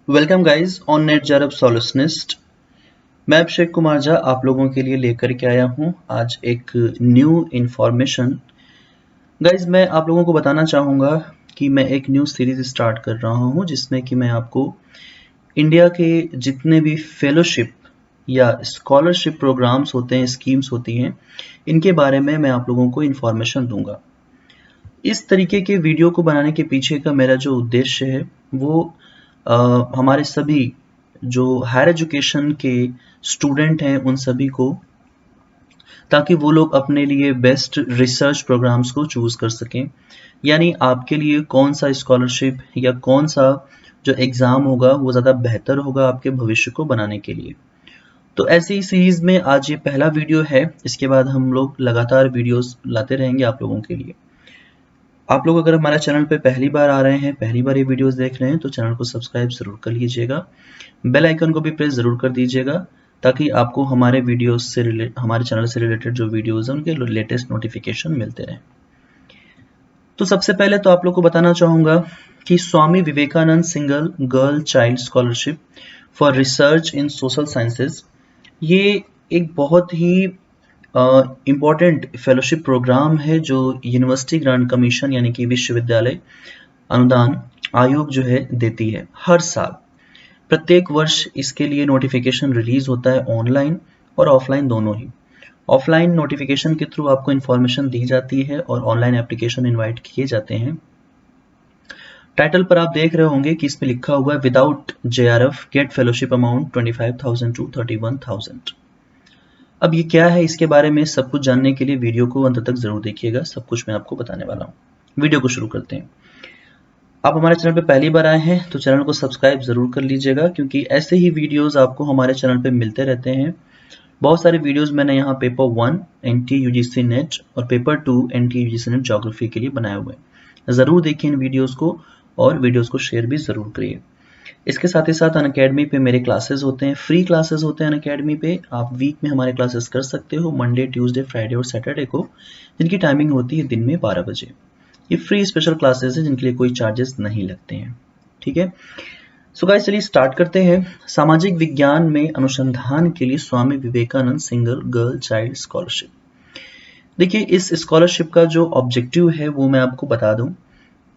Welcome guys on net जरब solutionist. मैं अभिषेक कुमार झा आप लोगों के लिए लेकर के आया हूं आज एक न्यू इन्फॉर्मेशन। गाइस मैं आप लोगों को बताना चाहूँगा कि मैं एक न्यू सीरीज स्टार्ट कर रहा हूं जिसमें कि मैं आपको इंडिया के जितने भी फेलोशिप या स्कॉलरशिप प्रोग्राम्स होते हैं, स्कीम्स होती हैं, इनके बारे में मैं आप लोगों को इन्फॉर्मेशन दूंगा। इस तरीके के वीडियो को बनाने के पीछे का मेरा जो उद्देश्य है वो हमारे सभी जो हायर एजुकेशन के स्टूडेंट हैं उन सभी को, ताकि वो लोग अपने लिए बेस्ट रिसर्च प्रोग्राम्स को चूज कर सकें। यानी आपके लिए कौन सा स्कॉलरशिप या कौन सा जो एग्ज़ाम होगा वो ज़्यादा बेहतर होगा आपके भविष्य को बनाने के लिए। तो ऐसी सीरीज में आज ये पहला वीडियो है। इसके बाद हम लोग लगातार वीडियोस लाते रहेंगे आप लोगों के लिए। आप लोग अगर हमारे चैनल पे पहली बार आ रहे हैं, पहली बार ये वीडियोस देख रहे हैं, तो चैनल को सब्सक्राइब ज़रूर कर लीजिएगा। बेल आइकन को भी प्रेस ज़रूर कर दीजिएगा ताकि आपको हमारे वीडियोस से हमारे चैनल से रिलेटेड जो वीडियोस हैं उनके लेटेस्ट नोटिफिकेशन मिलते रहें। तो सबसे पहले तो आप लोग को बताना चाहूँगा कि Swami Vivekananda single girl child scholarship for research in social sciences, ये एक बहुत ही इम्पॉर्टेंट फेलोशिप प्रोग्राम है जो यूनिवर्सिटी ग्रांट कमीशन यानी कि विश्वविद्यालय अनुदान आयोग जो है देती है हर साल। प्रत्येक वर्ष इसके लिए नोटिफिकेशन रिलीज होता है, ऑनलाइन और ऑफलाइन दोनों ही। ऑफलाइन नोटिफिकेशन के थ्रू आपको इन्फॉर्मेशन दी जाती है और ऑनलाइन एप्लीकेशन इनवाइट किए जाते हैं। टाइटल पर आप देख रहे होंगे कि इस पे लिखा हुआ है without JRF get fellowship amount 25,000 to 31,000। अब ये क्या है, इसके बारे में सब कुछ जानने के लिए वीडियो को अंत तक जरूर देखिएगा, सब कुछ मैं आपको बताने वाला हूँ। वीडियो को शुरू करते हैं। आप हमारे चैनल पे पहली बार आए हैं तो चैनल को सब्सक्राइब जरूर कर लीजिएगा, क्योंकि ऐसे ही वीडियोस आपको हमारे चैनल पे मिलते रहते हैं। बहुत सारे वीडियोस मैंने यहाँ पेपर 1 NT UGC नेट और paper 2 NT UGC net geography के लिए बनाए हुए हैं। ज़रूर देखिए इन वीडियोस को और वीडियोस को शेयर भी ज़रूर करिए। इसके साथ ही साथ अनअकैडमी पे मेरे क्लासेस होते हैं, फ्री क्लासेस होते हैं अनअकैडमी पे। आप वीक में हमारे क्लासेस कर सकते हो, मंडे, ट्यूसडे, फ्राइडे और सैटरडे को, जिनकी टाइमिंग होती है दिन में 12 बजे। ये फ्री स्पेशल क्लासेस हैं जिनके लिए कोई चार्जेस नहीं लगते हैं। ठीक है, सो गाइस चलिए स्टार्ट करते हैं। सामाजिक विज्ञान में अनुसंधान के लिए Swami Vivekananda single girl child scholarship. देखिए इस स्कॉलरशिप का जो ऑब्जेक्टिव है वो मैं आपको बता दूं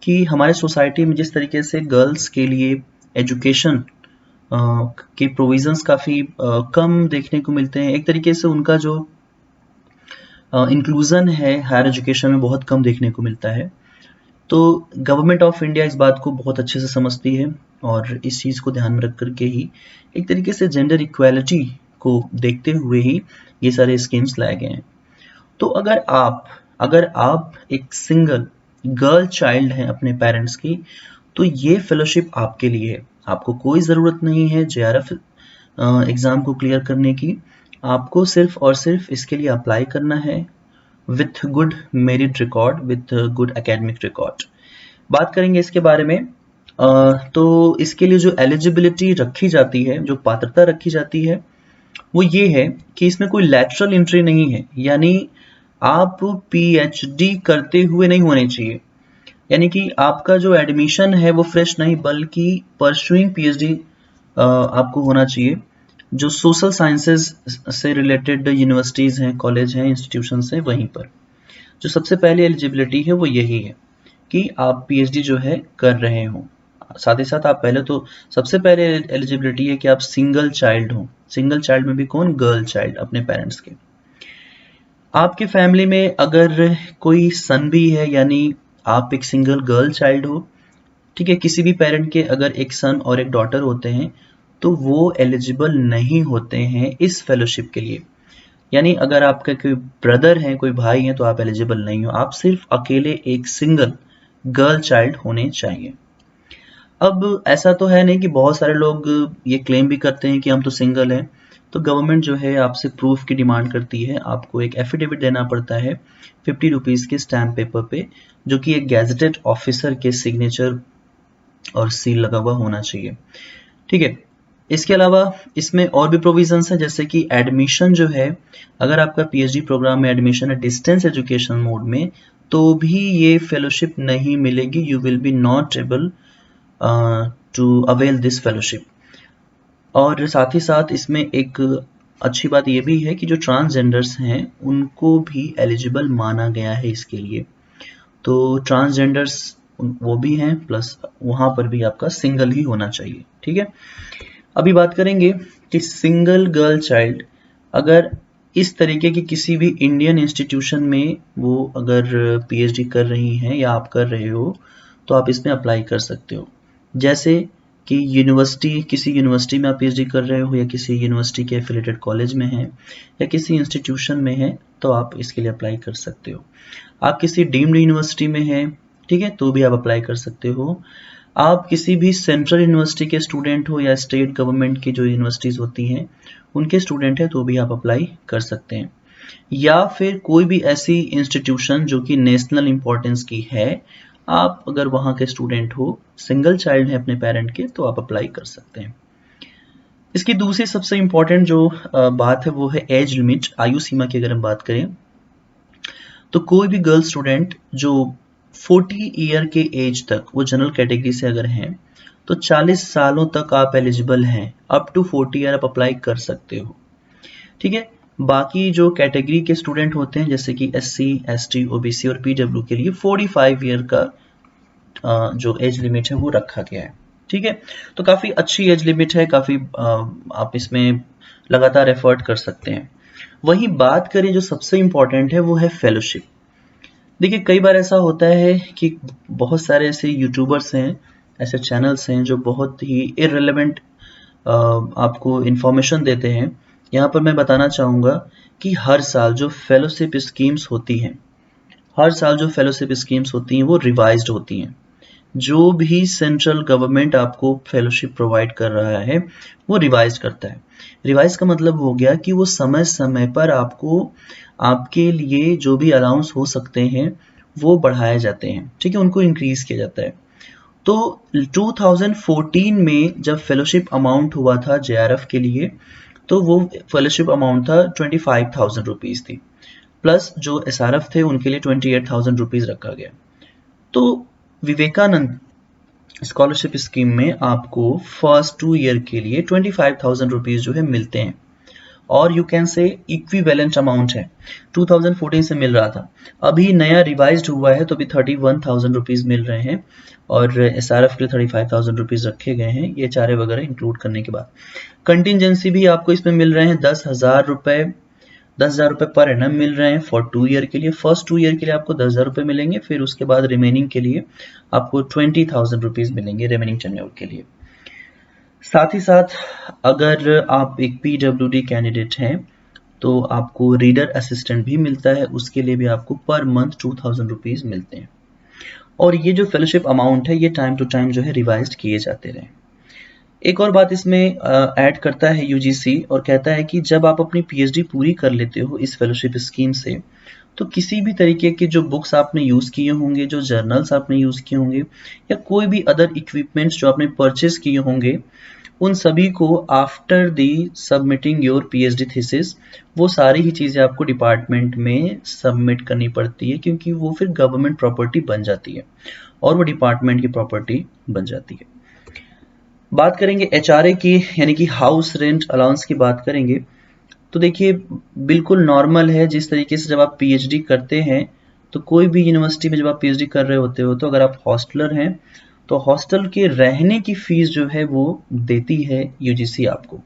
कि हमारे सोसाइटी में जिस तरीके से गर्ल्स के लिए एजुकेशन के प्रोविजंस काफ़ी कम देखने को मिलते हैं, एक तरीके से उनका जो इंक्लूजन है हायर एजुकेशन में बहुत कम देखने को मिलता है। तो गवर्नमेंट ऑफ इंडिया इस बात को बहुत अच्छे से समझती है और इस चीज़ को ध्यान में रख करके ही एक तरीके से जेंडर इक्वालिटी को देखते हुए ही ये सारे स्कीम्स लाए गए हैं। तो अगर आप एक सिंगल गर्ल चाइल्ड हैं अपने पेरेंट्स की, तो ये फेलोशिप आपके लिए है। आपको कोई ज़रूरत नहीं है JRF एग्ज़ाम को क्लियर करने की। आपको सिर्फ और सिर्फ इसके लिए अप्लाई करना है with good merit record, with good academic record. बात करेंगे इसके बारे में। तो इसके लिए जो एलिजिबिलिटी रखी जाती है, जो पात्रता रखी जाती है, वो ये है कि इसमें कोई लैटरल एंट्री नहीं है। यानी आप PhD करते हुए नहीं होने चाहिए, यानी कि आपका जो एडमिशन है वो फ्रेश नहीं बल्कि परस्यूइंग PhD आपको होना चाहिए। जो सोशल साइंसेज से रिलेटेड यूनिवर्सिटीज़ हैं, कॉलेज हैं, इंस्टीट्यूशंस हैं, वहीं पर जो सबसे पहले एलिजिबिलिटी है वो यही है कि आप PhD जो है कर रहे हो। साथ ही साथ आप पहले तो सबसे पहले एलिजिबिलिटी है कि आप सिंगल चाइल्ड हो। सिंगल चाइल्ड में भी कौन? गर्ल चाइल्ड, अपने पेरेंट्स के। आपके फैमिली में अगर कोई सन भी है, यानी आप एक सिंगल गर्ल चाइल्ड हो, ठीक है, किसी भी पेरेंट के अगर एक सन और एक डॉटर होते हैं तो वो एलिजिबल नहीं होते हैं इस फेलोशिप के लिए। यानी अगर आपका कोई ब्रदर है, कोई भाई है, तो आप एलिजिबल नहीं हो। आप सिर्फ अकेले एक सिंगल गर्ल चाइल्ड होने चाहिए। अब ऐसा तो है नहीं कि बहुत सारे लोग ये क्लेम भी करते हैं कि हम तो सिंगल हैं, तो गवर्नमेंट जो है आपसे प्रूफ की डिमांड करती है। आपको एक एफिडेविट देना पड़ता है 50 रुपीज़ के स्टैम्प पेपर पे, जो कि एक गैजेटेड ऑफिसर के सिग्नेचर और सील लगा हुआ होना चाहिए। ठीक है, इसके अलावा इसमें और भी प्रोविजंस हैं, जैसे कि एडमिशन जो है, अगर आपका PhD प्रोग्राम में एडमिशन है डिस्टेंस एजुकेशन मोड में, तो भी ये फेलोशिप नहीं मिलेगी। You will be not able to avail this fellowship. और साथ ही साथ इसमें एक अच्छी बात ये भी है कि जो ट्रांसजेंडर्स हैं उनको भी एलिजिबल माना गया है इसके लिए। तो ट्रांसजेंडर्स वो भी हैं, प्लस वहाँ पर भी आपका सिंगल ही होना चाहिए। ठीक है, अभी बात करेंगे कि सिंगल गर्ल चाइल्ड अगर इस तरीके की किसी भी इंडियन इंस्टीट्यूशन में वो अगर पीएचडी कर रही हैं या आप कर रहे हो तो आप इसमें अप्लाई कर सकते हो। जैसे कि यूनिवर्सिटी, किसी यूनिवर्सिटी में आप पीएचडी कर रहे हो या किसी यूनिवर्सिटी के एफिलिएटेड कॉलेज में हैं या किसी इंस्टीट्यूशन में हैं तो आप इसके लिए अप्लाई कर सकते हो। आप किसी डीम्ड यूनिवर्सिटी में हैं, ठीक है, तो भी आप अप्लाई कर सकते हो। आप किसी भी सेंट्रल यूनिवर्सिटी के स्टूडेंट हो या स्टेट गवर्नमेंट की जो यूनिवर्सिटीज़ होती हैं उनके स्टूडेंट हैं तो भी आप अप्लाई कर सकते हैं। या फिर कोई भी ऐसी इंस्टीट्यूशन जो कि नेशनल इम्पोर्टेंस की है, आप अगर वहाँ के स्टूडेंट हो, सिंगल चाइल्ड है अपने पेरेंट के, तो आप अप्लाई कर सकते हैं। इसकी दूसरी सबसे इम्पोर्टेंट जो बात है वो है एज लिमिट, आयु सीमा की अगर हम बात करें तो कोई भी गर्ल स्टूडेंट जो 40 ईयर के एज तक, वो जनरल कैटेगरी से अगर हैं तो 40 सालों तक आप एलिजिबल हैं, अप टू 40 ईयर आप अप्लाई कर सकते हो। ठीक है, बाकी जो कैटेगरी के स्टूडेंट होते हैं जैसे कि SC, ST, OBC और PW के लिए 45 ईयर का जो एज लिमिट है वो रखा गया है। ठीक है, तो काफ़ी अच्छी एज लिमिट है, काफ़ी आप इसमें लगातार एफर्ट कर सकते हैं। वहीं बात करें जो सबसे इम्पॉर्टेंट है वो है फेलोशिप। देखिए कई बार ऐसा होता है कि बहुत सारे ऐसे यूट्यूबर्स हैं, ऐसे चैनल्स हैं जो बहुत ही इररिलेवेंट आपको इन्फॉर्मेशन देते हैं। यहाँ पर मैं बताना चाहूँगा कि हर साल जो फेलोशिप स्कीम्स होती हैं, हर साल जो फेलोशिप स्कीम्स होती हैं वो रिवाइज्ड होती हैं। जो भी सेंट्रल गवर्नमेंट आपको फेलोशिप प्रोवाइड कर रहा है वो रिवाइज करता है। रिवाइज का मतलब हो गया कि वो समय समय पर आपको, आपके लिए जो भी अलाउंस हो सकते हैं वो बढ़ाए जाते हैं। ठीक है, उनको इंक्रीज किया जाता है। तो 2014 में जब फेलोशिप अमाउंट हुआ था JRF के लिए, तो वो फेलोशिप अमाउंट था 25,000 रुपीज़ थी, प्लस जो SRF थे उनके लिए 28,000 रुपीज़ रखा गया। तो विवेकानंद स्कॉलरशिप स्कीम में आपको फर्स्ट 2 ईयर के लिए 25,000 रुपीज़ जो है मिलते हैं, और you can say equivalent amount है, 2014 से मिल रहा था, अभी नया रिवाइज्ड हुआ है तो अभी 31,000 रुपीज़ मिल रहे हैं, और SRF के लिए 35,000 रुपीज़ रखे गए हैं, ये चारे वगैरह इंक्लूड करने के बाद। कंटिजेंसी भी आपको इसमें मिल रहे हैं 10,000 रुपये पर एनम मिल रहे हैं फॉर 2 ईयर के लिए। फर्स्ट 2 ईयर के लिए आपको 10,000 रुपये मिलेंगे, फिर उसके बाद रिमेनिंग के लिए आपको 20,000 रुपीज़ मिलेंगे रिमेनिंग टेन्योर के लिए। साथ ही साथ अगर आप एक PWD कैंडिडेट हैं तो आपको रीडर असिस्टेंट भी मिलता है, उसके लिए भी आपको पर मंथ 2,000 रुपीज़ मिलते हैं। और ये जो फेलोशिप अमाउंट है ये टाइम टू टाइम जो है रिवाइज्ड किए जाते रहे। एक और बात इसमें ऐड करता है UGC और कहता है कि जब आप अपनी PhD पूरी कर लेते हो इस फेलोशिप स्कीम से, तो किसी भी तरीके के जो बुक्स आपने यूज़ किए होंगे, जो जर्नल्स आपने यूज़ किए होंगे, या कोई भी अदर इक्विपमेंट्स जो आपने परचेज किए होंगे, उन सभी को after the submitting your PhD thesis, वो सारी ही चीज़ें आपको डिपार्टमेंट में सबमिट करनी पड़ती है, क्योंकि वो फिर गवर्नमेंट प्रॉपर्टी बन जाती है और वो डिपार्टमेंट की प्रॉपर्टी बन जाती है। बात करेंगे HRA की, यानी कि हाउस रेंट अलाउंस की बात करेंगे, तो देखिए बिल्कुल नॉर्मल है। जिस तरीके से जब आप PhD करते हैं तो कोई भी यूनिवर्सिटी में जब आप PhD कर रहे होते हो तो अगर आप हॉस्टलर हैं तो हॉस्टल के रहने की फीस जो है वो देती है UGC आपको,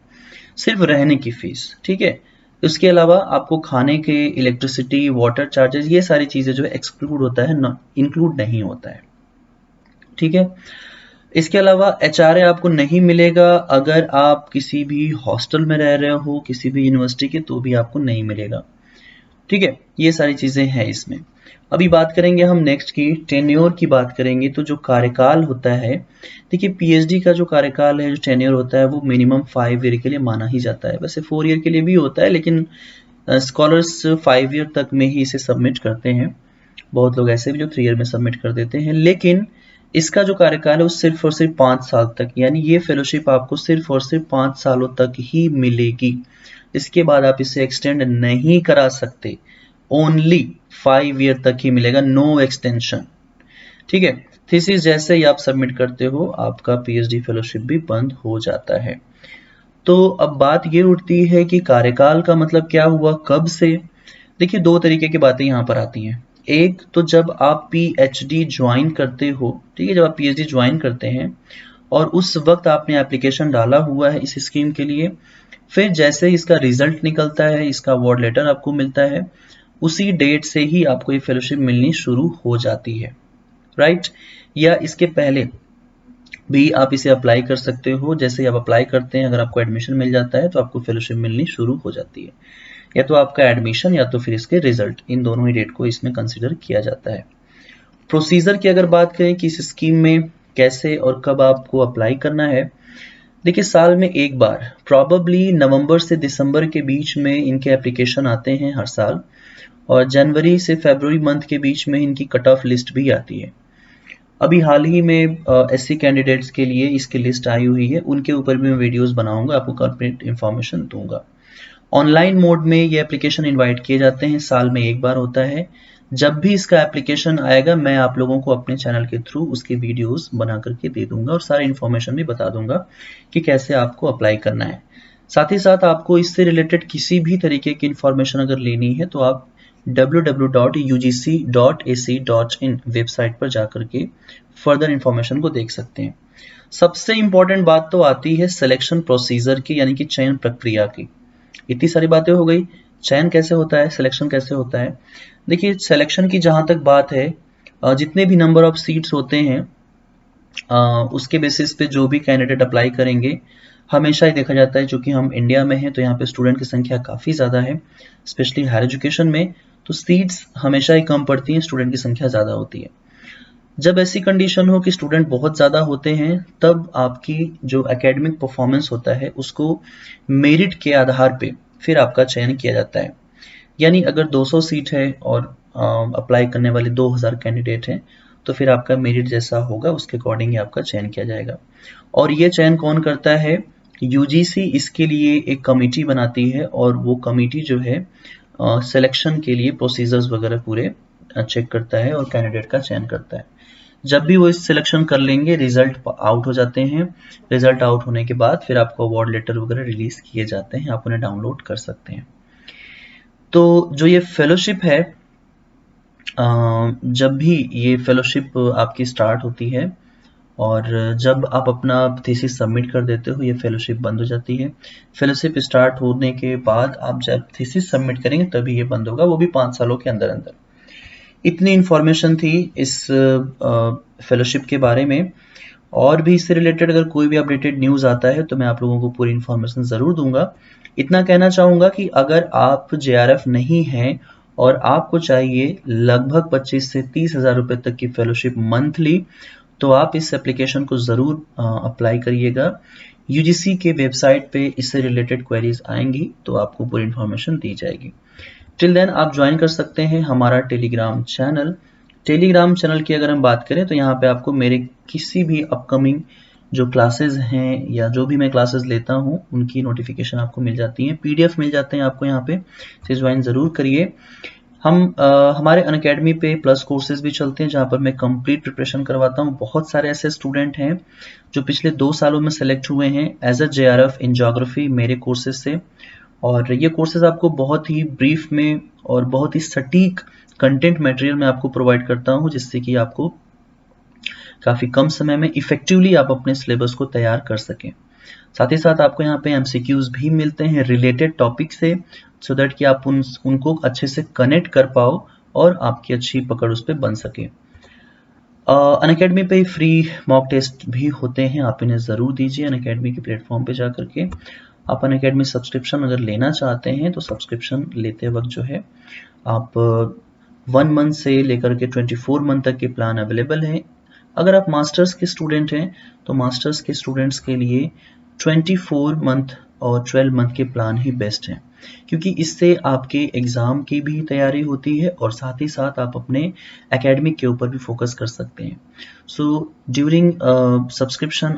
सिर्फ रहने की फीस। ठीक है, उसके अलावा आपको खाने के, इलेक्ट्रिसिटी, वाटर चार्जेस, ये सारी चीज़ें जो है एक्सक्लूड होता है, इंक्लूड नहीं होता है। ठीक है, इसके अलावा HRA आपको नहीं मिलेगा अगर आप किसी भी हॉस्टल में रह रहे हो किसी भी यूनिवर्सिटी के, तो भी आपको नहीं मिलेगा। ठीक है, ये सारी चीज़ें हैं इसमें। अभी बात करेंगे हम नेक्स्ट की टेन्योर की बात करेंगे, तो जो कार्यकाल होता है, देखिए PhD का जो कार्यकाल है, जो टेन्योर होता है, वो मिनिमम 5 ईयर के लिए माना ही जाता है। वैसे 4 ईयर के लिए भी होता है, लेकिन स्कॉलर्स 5 ईयर तक में ही इसे सबमिट करते हैं। बहुत लोग ऐसे भी जो 3 ईयर में सबमिट कर देते हैं, लेकिन इसका जो कार्यकाल है वो सिर्फ और सिर्फ 5 साल तक, यानी ये फेलोशिप आपको सिर्फ और सिर्फ 5 सालों तक ही मिलेगी। इसके बाद आप इसे एक्सटेंड नहीं करा सकते, ओनली 5 ईयर तक ही मिलेगा, नो एक्सटेंशन। ठीक है, थीसिस जैसे ही आप सबमिट करते हो आपका पीएचडी फेलोशिप भी बंद हो जाता है। तो अब बात ये उठती है कि कार्यकाल का मतलब क्या हुआ, कब से। देखिए, दो तरीके की बातें यहाँ पर आती हैं। एक तो जब आप पीएचडी ज्वाइन करते हो, ठीक है, जब आप पीएचडी ज्वाइन करते हैं और उस वक्त आपने एप्लीकेशन डाला हुआ है इस स्कीम के लिए, फिर जैसे ही इसका रिजल्ट निकलता है, इसका अवार्ड लेटर आपको मिलता है, उसी डेट से ही आपको ये फेलोशिप मिलनी शुरू हो जाती है, राइट। या इसके पहले भी आप इसे अप्लाई कर सकते हो। जैसे ही आप अप्लाई करते हैं, अगर आपको एडमिशन मिल जाता है तो आपको फेलोशिप मिलनी शुरू हो जाती है। या तो आपका एडमिशन या तो फिर इसके रिजल्ट, इन दोनों ही डेट को इसमें कंसिडर किया जाता है। प्रोसीजर की अगर बात करें कि इस स्कीम में कैसे और कब आपको अप्लाई करना है, देखिए, साल में एक बार, प्रॉबेबली नवंबर से दिसंबर के बीच में इनके एप्लीकेशन आते हैं हर साल, और जनवरी से फरवरी मंथ के बीच में इनकी कट ऑफ लिस्ट भी आती है। अभी हाल ही में एससी कैंडिडेट्स के लिए इसकी लिस्ट आई हुई है, उनके ऊपर भी मैं वीडियोस बनाऊंगा, आपको कंप्लीट इंफॉर्मेशन दूंगा। ऑनलाइन मोड में ये एप्लीकेशन इनवाइट किए जाते हैं, साल में एक बार होता है। जब भी इसका एप्लीकेशन आएगा मैं आप लोगों को अपने चैनल के थ्रू उसकी वीडियोस बना करके दे दूंगा और सारी इन्फॉर्मेशन भी बता दूंगा कि कैसे आपको अप्लाई करना है। साथ ही साथ आपको इससे रिलेटेड किसी भी तरीके की इन्फॉर्मेशन अगर लेनी है तो आप www.ugc.ac.in वेबसाइट पर जाकर के फर्दर इन्फॉर्मेशन को देख सकते हैं। सबसे इंपॉर्टेंट बात तो आती है सिलेक्शन प्रोसीजर की, यानी कि चयन प्रक्रिया की। इतनी सारी बातें हो गई, चयन कैसे होता है, सिलेक्शन कैसे होता है। देखिए, सिलेक्शन की जहां तक बात है, जितने भी नंबर ऑफ सीट्स होते हैं उसके बेसिस पे जो भी कैंडिडेट अप्लाई करेंगे, हमेशा ही देखा जाता है, चूंकि हम इंडिया में हैं तो यहाँ पे स्टूडेंट की संख्या काफ़ी ज़्यादा है, स्पेशली हायर एजुकेशन में, तो सीट्स हमेशा ही कम पड़ती हैं, स्टूडेंट की संख्या ज़्यादा होती है। जब ऐसी कंडीशन हो कि स्टूडेंट बहुत ज़्यादा होते हैं, तब आपकी जो एकेडमिक परफॉर्मेंस होता है उसको मेरिट के आधार पे फिर आपका चयन किया जाता है। यानी अगर 200 सीट है और अप्लाई करने वाले 2000 कैंडिडेट हैं, तो फिर आपका मेरिट जैसा होगा उसके अकॉर्डिंग ही आपका चयन किया जाएगा। और ये चयन कौन करता है, यूजीसी इसके लिए एक कमेटी बनाती है, और वो कमेटी जो है सिलेक्शन के लिए प्रोसीजर्स वगैरह पूरे चेक करता है और कैंडिडेट का चयन करता है। जब भी वो इस सिलेक्शन कर लेंगे, रिजल्ट आउट हो जाते हैं। रिजल्ट आउट होने के बाद फिर आपको अवार्ड लेटर वगैरह रिलीज किए जाते हैं, आप उन्हें डाउनलोड कर सकते हैं। तो जो ये फेलोशिप है, जब भी ये फेलोशिप आपकी स्टार्ट होती है और जब आप अपना थीसिस सबमिट कर देते हो, ये फेलोशिप बंद हो जाती है। फेलोशिप स्टार्ट होने के बाद आप जब थीसिस सबमिट करेंगे तभी ये बंद होगा, वो भी 5 सालों के अंदर अंदर। इतनी इन्फॉर्मेशन थी इस फेलोशिप के बारे में। और भी इससे रिलेटेड अगर कोई भी अपडेटेड न्यूज़ आता है तो मैं आप लोगों को पूरी इन्फॉर्मेशन ज़रूर दूंगा। इतना कहना चाहूँगा कि अगर आप जेआरएफ नहीं हैं और आपको चाहिए लगभग 25 से 30 हज़ार रुपये तक की फेलोशिप मंथली, तो आप इस एप्लीकेशन को ज़रूर अप्लाई करिएगा। यूजीसी के वेबसाइट पे इससे रिलेटेड क्वेरीज आएंगी तो आपको पूरी इन्फॉर्मेशन दी जाएगी। टिल देन आप ज्वाइन कर सकते हैं हमारा टेलीग्राम चैनल। टेलीग्राम चैनल की अगर हम बात करें तो यहाँ पे आपको मेरे किसी भी अपकमिंग जो क्लासेस हैं या जो भी मैं क्लासेस लेता हूँ उनकी नोटिफिकेशन आपको मिल जाती है, पीडीएफ मिल जाते हैं आपको यहाँ पे, तो ज्वाइन ज़रूर करिए। हमारे अनअकैडमी पे प्लस कोर्सेज भी चलते हैं जहाँ पर मैं कंप्लीट प्रिपरेशन करवाता हूँ। बहुत सारे ऐसे स्टूडेंट हैं जो पिछले 2 सालों में सेलेक्ट हुए हैं as a JRF in geography मेरे कोर्सेज से, और ये कोर्सेज आपको बहुत ही ब्रीफ में और बहुत ही सटीक कंटेंट मटेरियल में आपको प्रोवाइड करता हूँ, जिससे कि आपको काफ़ी कम समय में इफेक्टिवली आप अपने सिलेबस को तैयार कर सकें। साथ ही साथ आपको यहाँ पे एमसीक्यूज भी मिलते हैं रिलेटेड टॉपिक से, सो दैट कि आप उनको अच्छे से कनेक्ट कर पाओ और आपकी अच्छी पकड़ उस पर बन सके। अनअकैडमी पे फ्री मॉक टेस्ट भी होते हैं, आप इन्हें ज़रूर दीजिए अनअकैडमी के प्लेटफॉर्म पे जाकर के। आप अनअकैडमी सब्सक्रिप्शन अगर लेना चाहते हैं तो सब्सक्रिप्शन लेते वक्त जो है आप 1 मंथ से लेकर के 24 मंथ तक के प्लान अवेलेबल हैं। अगर आप मास्टर्स के स्टूडेंट हैं तो मास्टर्स के स्टूडेंट्स के लिए 24 मंथ और 12 मंथ के प्लान ही बेस्ट हैं, क्योंकि इससे आपके एग्ज़ाम की भी तैयारी होती है और साथ ही साथ आप अपने एकेडमिक के ऊपर भी फोकस कर सकते हैं। So during subscription